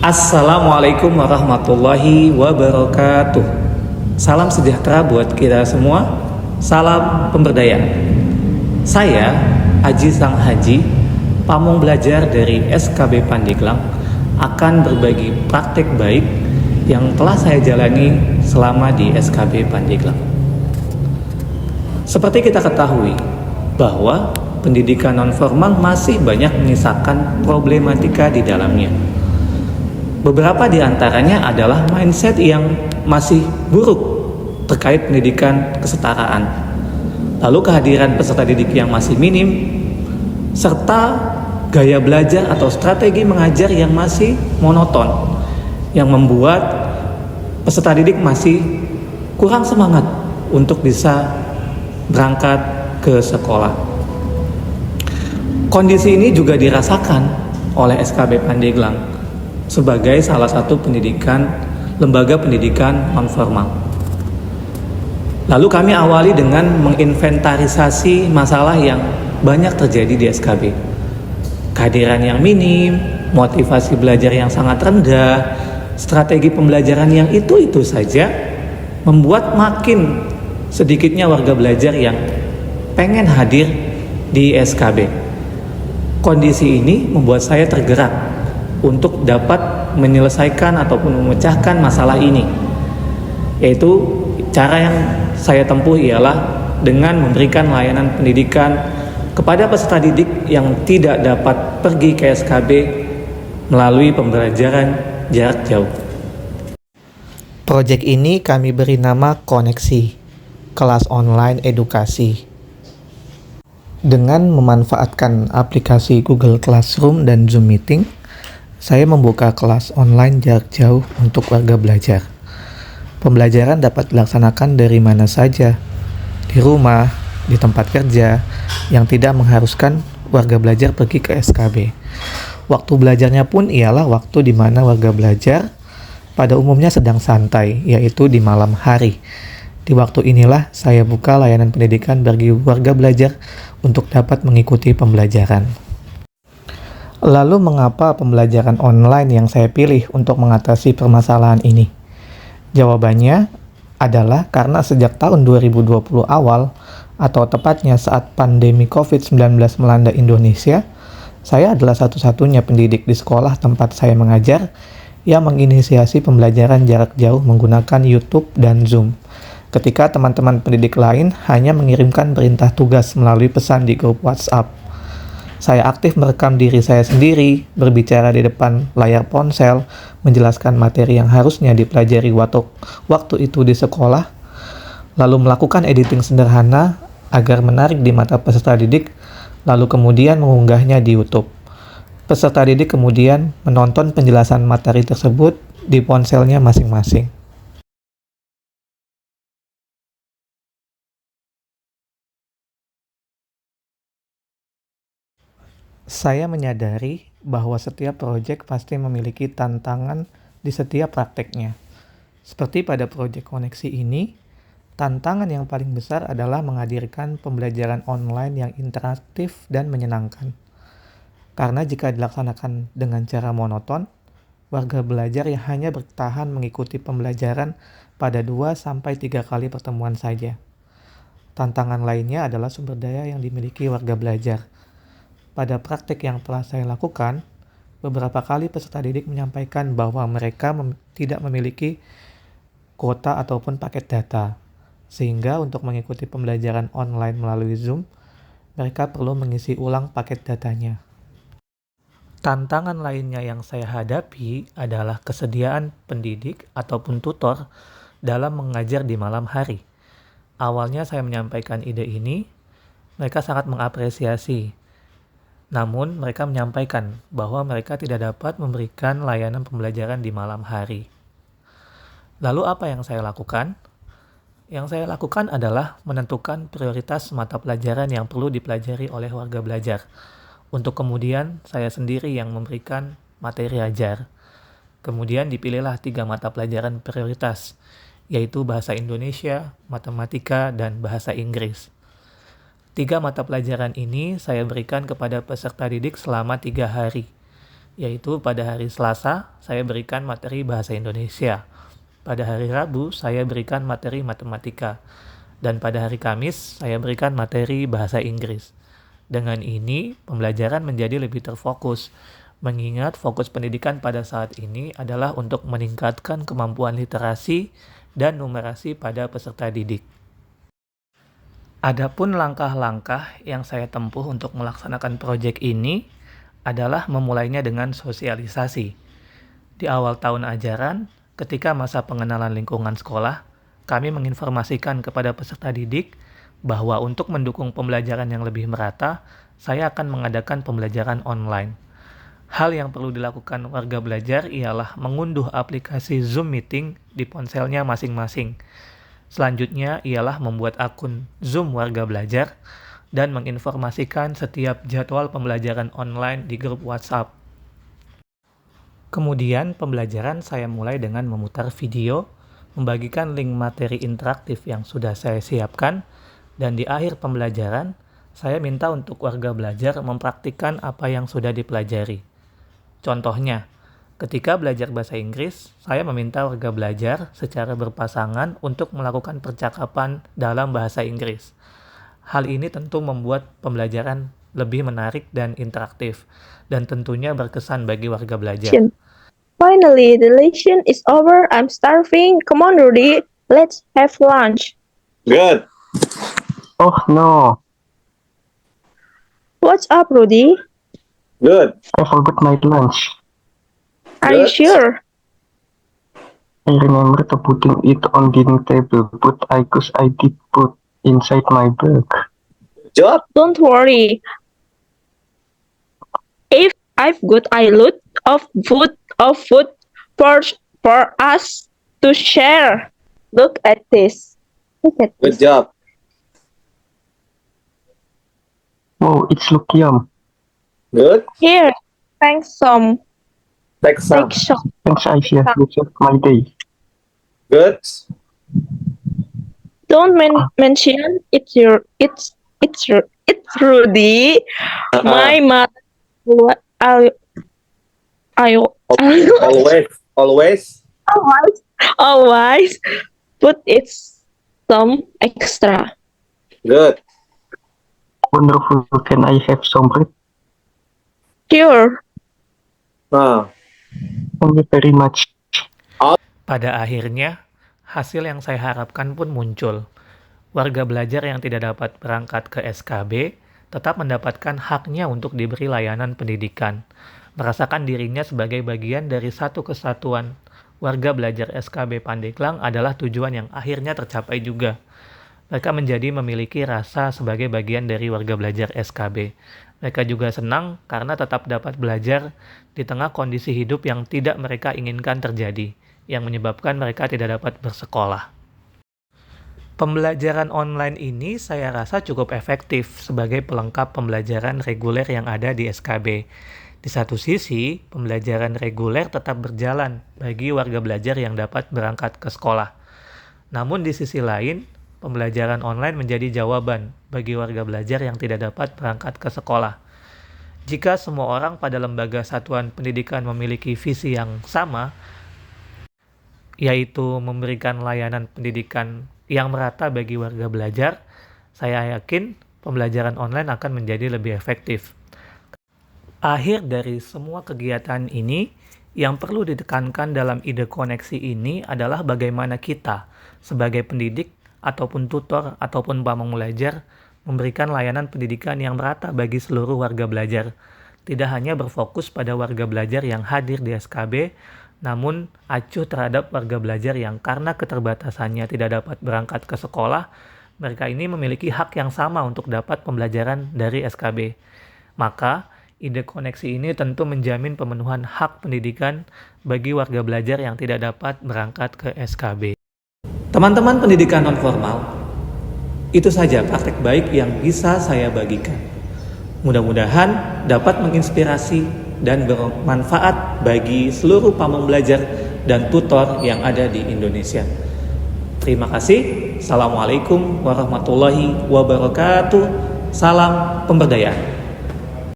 Assalamualaikum warahmatullahi wabarakatuh. Salam sejahtera buat kita semua. Salam pemberdayaan. Saya Aji Sang Haji, pamong belajar dari SKB Pandeglang, akan berbagi praktek baik yang telah saya jalani selama di SKB Pandeglang. Seperti kita ketahui bahwa pendidikan nonformal masih banyak menyisakan problematika di dalamnya. Beberapa di antaranya adalah mindset yang masih buruk terkait pendidikan kesetaraan. Lalu kehadiran peserta didik yang masih minim, serta gaya belajar atau strategi mengajar yang masih monoton, yang membuat peserta didik masih kurang semangat untuk bisa berangkat ke sekolah. Kondisi ini juga dirasakan oleh SKB Pandeglang sebagai salah satu lembaga pendidikan nonformal. Lalu kami awali dengan menginventarisasi masalah yang banyak terjadi di SKB. Kehadiran yang minim, motivasi belajar yang sangat rendah, strategi pembelajaran yang itu-itu saja membuat makin sedikitnya warga belajar yang pengen hadir di SKB. Kondisi ini membuat saya tergerak untuk dapat menyelesaikan ataupun memecahkan masalah ini, yaitu cara yang saya tempuh ialah dengan memberikan layanan pendidikan kepada peserta didik yang tidak dapat pergi ke SKB melalui pembelajaran jarak jauh. Proyek ini kami beri nama Koneksi, kelas online edukasi. Dengan memanfaatkan aplikasi Google Classroom dan Zoom Meeting, saya membuka kelas online jarak jauh untuk warga belajar. Pembelajaran dapat dilaksanakan dari mana saja, di rumah, di tempat kerja, yang tidak mengharuskan warga belajar pergi ke SKB. Waktu belajarnya pun ialah waktu di mana warga belajar pada umumnya sedang santai, yaitu di malam hari. Di waktu inilah saya buka layanan pendidikan bagi warga belajar untuk dapat mengikuti pembelajaran. Lalu mengapa pembelajaran online yang saya pilih untuk mengatasi permasalahan ini? Jawabannya adalah karena sejak tahun 2020 awal, atau tepatnya saat pandemi COVID-19 melanda Indonesia, saya adalah satu-satunya pendidik di sekolah tempat saya mengajar yang menginisiasi pembelajaran jarak jauh menggunakan YouTube dan Zoom. Ketika teman-teman pendidik lain hanya mengirimkan perintah tugas melalui pesan di grup WhatsApp. Saya aktif merekam diri saya sendiri, berbicara di depan layar ponsel, menjelaskan materi yang harusnya dipelajari waktu itu di sekolah, lalu melakukan editing sederhana agar menarik di mata peserta didik, lalu kemudian mengunggahnya di YouTube. Peserta didik kemudian menonton penjelasan materi tersebut di ponselnya masing-masing. Saya menyadari bahwa setiap proyek pasti memiliki tantangan di setiap prakteknya. Seperti pada proyek koneksi ini, tantangan yang paling besar adalah menghadirkan pembelajaran online yang interaktif dan menyenangkan. Karena jika dilaksanakan dengan cara monoton, warga belajar yang hanya bertahan mengikuti pembelajaran pada 2-3 kali pertemuan saja. Tantangan lainnya adalah sumber daya yang dimiliki warga belajar. Pada praktek yang telah saya lakukan, beberapa kali peserta didik menyampaikan bahwa mereka tidak memiliki kuota ataupun paket data, sehingga untuk mengikuti pembelajaran online melalui Zoom, mereka perlu mengisi ulang paket datanya. Tantangan lainnya yang saya hadapi adalah kesediaan pendidik ataupun tutor dalam mengajar di malam hari. Awalnya saya menyampaikan ide ini, mereka sangat mengapresiasi. Namun, mereka menyampaikan bahwa mereka tidak dapat memberikan layanan pembelajaran di malam hari. Lalu apa yang saya lakukan? Yang saya lakukan adalah menentukan prioritas mata pelajaran yang perlu dipelajari oleh warga belajar. Untuk kemudian, saya sendiri yang memberikan materi ajar. Kemudian dipilihlah 3 mata pelajaran prioritas, yaitu Bahasa Indonesia, Matematika, dan Bahasa Inggris. 3 mata pelajaran ini saya berikan kepada peserta didik selama 3 hari, yaitu pada hari Selasa saya berikan materi bahasa Indonesia, pada hari Rabu saya berikan materi matematika, dan pada hari Kamis saya berikan materi bahasa Inggris. Dengan ini, pembelajaran menjadi lebih terfokus, mengingat fokus pendidikan pada saat ini adalah untuk meningkatkan kemampuan literasi dan numerasi pada peserta didik. Adapun langkah-langkah yang saya tempuh untuk melaksanakan proyek ini adalah memulainya dengan sosialisasi. Di awal tahun ajaran, ketika masa pengenalan lingkungan sekolah, kami menginformasikan kepada peserta didik bahwa untuk mendukung pembelajaran yang lebih merata, saya akan mengadakan pembelajaran online. Hal yang perlu dilakukan warga belajar ialah mengunduh aplikasi Zoom Meeting di ponselnya masing-masing. Selanjutnya ialah membuat akun Zoom warga belajar dan menginformasikan setiap jadwal pembelajaran online di grup WhatsApp. Kemudian pembelajaran saya mulai dengan memutar video, membagikan link materi interaktif yang sudah saya siapkan, dan di akhir pembelajaran, saya minta untuk warga belajar mempraktikkan apa yang sudah dipelajari. Contohnya, ketika belajar bahasa Inggris, saya meminta warga belajar secara berpasangan untuk melakukan percakapan dalam bahasa Inggris. Hal ini tentu membuat pembelajaran lebih menarik dan interaktif, dan tentunya berkesan bagi warga belajar. Finally, the lesson is over. I'm starving. Come on, Rudy. Let's have lunch. Good. Oh no, What's up, Rudy? Good. I forgot my lunch. Are you Good. sure? I remember to putting it on dining table, but I guess I did put inside my bag. Good job. Don't worry. If I've got a lot of food for us to share. Look at this. Look at Good this. job. Oh, it's look yum. Good. Here, thanks some. Take some. Take some. Thanks, Aisha. You saved my day. Good. Don't mention it's Rudy. My mother. What I Always. always put it's some extra. Good. Wonderful. Can I have some bread? Sure. Thank you very much. Pada akhirnya, hasil yang saya harapkan pun muncul. Warga belajar yang tidak dapat berangkat ke SKB tetap mendapatkan haknya untuk diberi layanan pendidikan, merasakan dirinya sebagai bagian dari satu kesatuan. Warga belajar SKB Pandeglang adalah tujuan yang akhirnya tercapai juga. Mereka menjadi memiliki rasa sebagai bagian dari warga belajar SKB. Mereka juga senang karena tetap dapat belajar di tengah kondisi hidup yang tidak mereka inginkan terjadi, yang menyebabkan mereka tidak dapat bersekolah. Pembelajaran online ini saya rasa cukup efektif sebagai pelengkap pembelajaran reguler yang ada di SKB. Di satu sisi, pembelajaran reguler tetap berjalan bagi warga belajar yang dapat berangkat ke sekolah. Namun di sisi lain, pembelajaran online menjadi jawaban bagi warga belajar yang tidak dapat berangkat ke sekolah. Jika semua orang pada lembaga satuan pendidikan memiliki visi yang sama, yaitu memberikan layanan pendidikan yang merata bagi warga belajar, saya yakin pembelajaran online akan menjadi lebih efektif. Akhir dari semua kegiatan ini, yang perlu ditekankan dalam ide koneksi ini adalah bagaimana kita, sebagai pendidik, ataupun tutor, ataupun pamong belajar, memberikan layanan pendidikan yang merata bagi seluruh warga belajar. Tidak hanya berfokus pada warga belajar yang hadir di SKB, namun acuh terhadap warga belajar yang karena keterbatasannya tidak dapat berangkat ke sekolah, mereka ini memiliki hak yang sama untuk dapat pembelajaran dari SKB. Maka, ide koneksi ini tentu menjamin pemenuhan hak pendidikan bagi warga belajar yang tidak dapat berangkat ke SKB. Teman-teman pendidikan nonformal, itu saja praktek baik yang bisa saya bagikan. Mudah-mudahan dapat menginspirasi dan bermanfaat bagi seluruh pamong belajar dan tutor yang ada di Indonesia. Terima kasih. Assalamualaikum warahmatullahi wabarakatuh. Salam pemberdayaan.